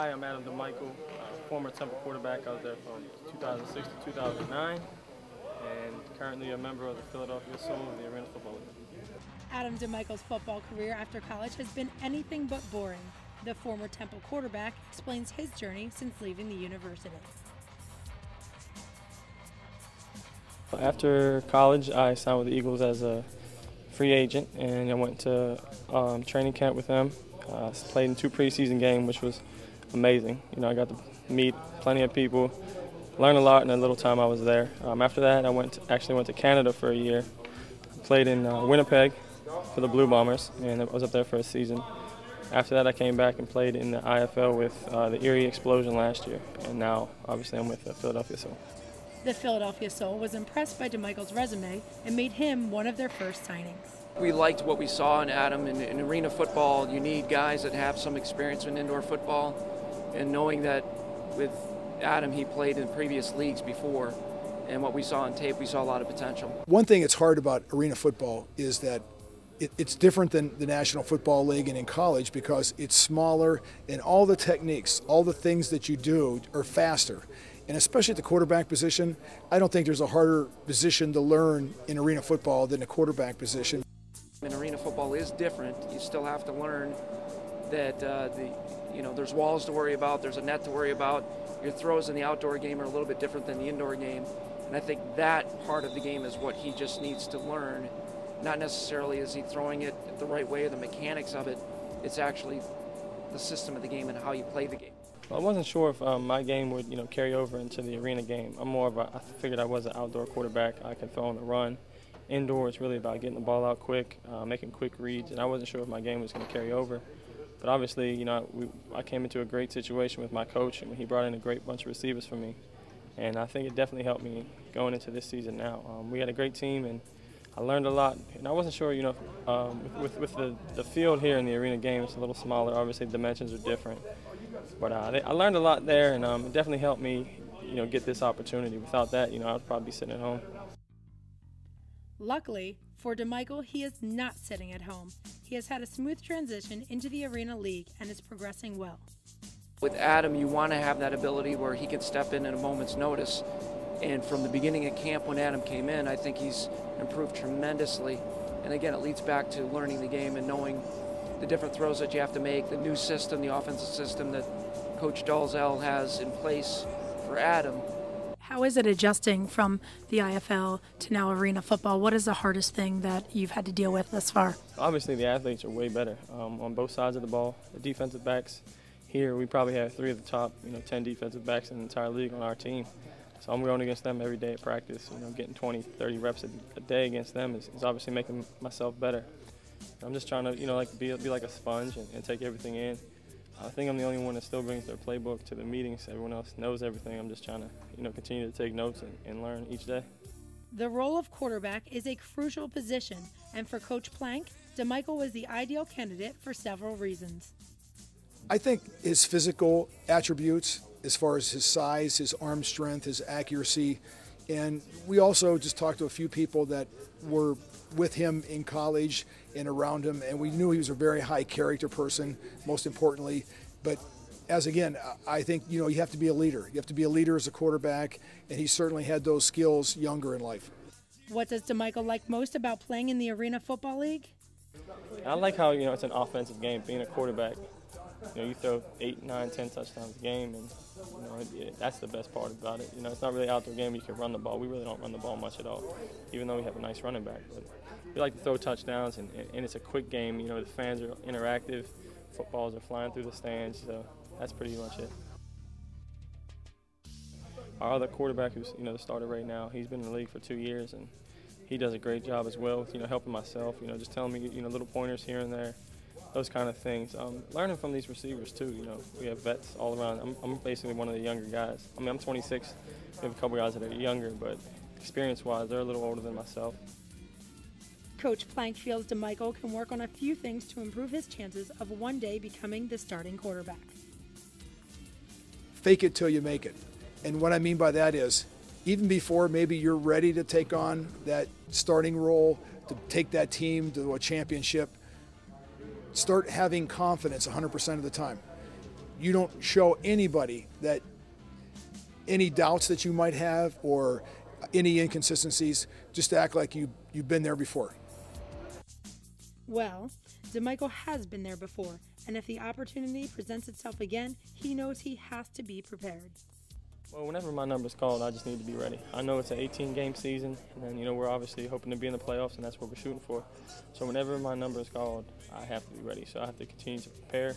Hi, I'm Adam DiMichele, former Temple quarterback. I was there from 2006 to 2009, and currently a member of the Philadelphia Soul of the Arena Football League. Adam DiMichele's football career after college has been anything but boring. The former Temple quarterback explains his journey since leaving the university. After college, I signed with the Eagles as a free agent, and I went to training camp with them. Played in 2 preseason games, which was amazing. I got to meet plenty of people, learn a lot in the little time I was there. After that, I actually went to Canada for a year. Played in Winnipeg for the Blue Bombers, and I was up there for a season. After that, I came back and played in the IFL with the Erie Explosion last year, and now, obviously, I'm with the Philadelphia Soul. The Philadelphia Soul was impressed by DiMichele's resume and made him one of their first signings. We liked what we saw in Adam. In arena football, you need guys that have some experience in indoor football, and knowing that with Adam, he played in previous leagues before, and what we saw on tape, we saw a lot of potential. One thing that's hard about arena football is that it's different than the National Football League and in college because it's smaller, and all the techniques, all the things that you do are faster. And especially at the quarterback position, I don't think there's a harder position to learn in arena football than the quarterback position. And arena football is different. You still have to learn that there's walls to worry about, there's a net to worry about. Your throws in the outdoor game are a little bit different than the indoor game. And I think that part of the game is what he just needs to learn. Not necessarily is he throwing it the right way or the mechanics of it. It's actually the system of the game and how you play the game. Well, I wasn't sure if my game would carry over into the arena game. I figured I was an outdoor quarterback. I can throw on the run. Indoor, it's really about getting the ball out quick, making quick reads, and I wasn't sure if my game was going to carry over. But obviously, I came into a great situation with my coach, and he brought in a great bunch of receivers for me. And I think it definitely helped me going into this season now. We had a great team, and I learned a lot. And I wasn't sure, with the field here in the arena game, it's a little smaller. Obviously, the dimensions are different. But I learned a lot there, and it definitely helped me, get this opportunity. Without that, I'd probably be sitting at home. Luckily, for DiMichele, he is not sitting at home. He has had a smooth transition into the Arena League and is progressing well. With Adam, you want to have that ability where he can step in at a moment's notice. And from the beginning of camp when Adam came in, I think he's improved tremendously. And again, it leads back to learning the game and knowing the different throws that you have to make, the new system, the offensive system that Coach DougPlank has in place for Adam. How is it adjusting from the IFL to now arena football? What is the hardest thing that you've had to deal with thus far? Obviously, the athletes are way better on both sides of the ball. The defensive backs here, we probably have 3 of the top 10 defensive backs in the entire league on our team. So I'm going against them every day at practice. Getting 20, 30 reps a day against them is obviously making myself better. I'm just trying to be like a sponge and take everything in. I think I'm the only one that still brings their playbook to the meetings. Everyone else knows everything. I'm just trying to continue to take notes and learn each day. The role of quarterback is a crucial position, and for Coach Plank, DiMichele was the ideal candidate for several reasons. I think his physical attributes, as far as his size, his arm strength, his accuracy, and we also just talked to a few people that were with him in college and around him, and we knew he was a very high character person, most importantly. But I think you have to be a leader. You have to be a leader as a quarterback, and he certainly had those skills younger in life. What does DiMichele like most about playing in the Arena Football League? I like how it's an offensive game. Being a quarterback, you throw 8, 9, 10 touchdowns a game, and that's the best part about it. It's not really an outdoor game. You can run the ball. We really don't run the ball much at all, even though we have a nice running back. But we like to throw touchdowns, and it's a quick game. The fans are interactive. Footballs are flying through the stands, so that's pretty much it. Our other quarterback, who's the starter right now, he's been in the league for 2 years, and he does a great job as well with helping myself. Just telling me little pointers here and there. Those kind of things. Learning from these receivers too. We have vets all around. I'm basically one of the younger guys. I'm 26. We have a couple guys that are younger, but experience-wise, they're a little older than myself. Coach Plank feels DiMichele can work on a few things to improve his chances of one day becoming the starting quarterback. Fake it till you make it. And what I mean by that is, even before maybe you're ready to take on that starting role, to take that team to a championship, start having confidence 100% of the time. you don't show anybody that any doubts that you might have or any inconsistencies, just act like you've been there before. Well, DiMichele has been there before, and if the opportunity presents itself again, he knows he has to be prepared. Well, whenever my number's called, I just need to be ready. I know it's an 18-game season, and we're obviously hoping to be in the playoffs, and that's what we're shooting for. So whenever my number is called, I have to be ready. So I have to continue to prepare.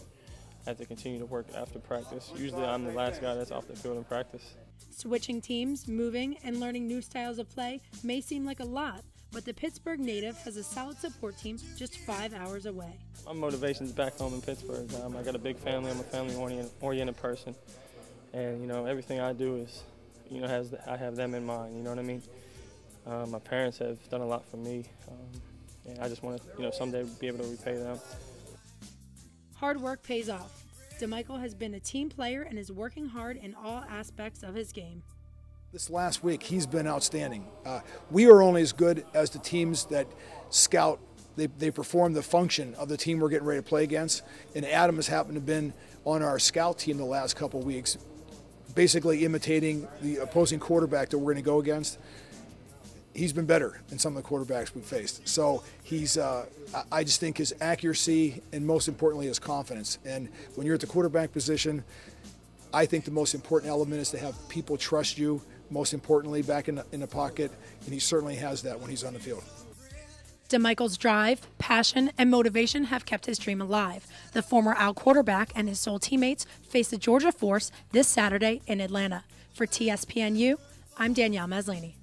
I have to continue to work after practice. Usually I'm the last guy that's off the field in practice. Switching teams, moving, and learning new styles of play may seem like a lot, but the Pittsburgh native has a solid support team just 5 hours away. My motivation's back home in Pittsburgh. I got a big family. I'm a family-oriented person. And, everything I do is, I have them in mind, you know what I mean? My parents have done a lot for me, and I just want to, someday be able to repay them. Hard work pays off. DiMichele has been a team player and is working hard in all aspects of his game. This last week, he's been outstanding. We are only as good as the teams that scout. They perform the function of the team we're getting ready to play against, and Adam has happened to have been on our scout team the last couple weeks, basically imitating the opposing quarterback that we're going to go against. He's been better than some of the quarterbacks we've faced. So I just think his accuracy and most importantly his confidence. And when you're at the quarterback position, I think the most important element is to have people trust you, most importantly back in the pocket, and he certainly has that when he's on the field. DiMichele's drive, passion, and motivation have kept his dream alive. The former Al quarterback and his Soul teammates face the Georgia Force this Saturday in Atlanta. For TSPNU, I'm Danielle Maslany.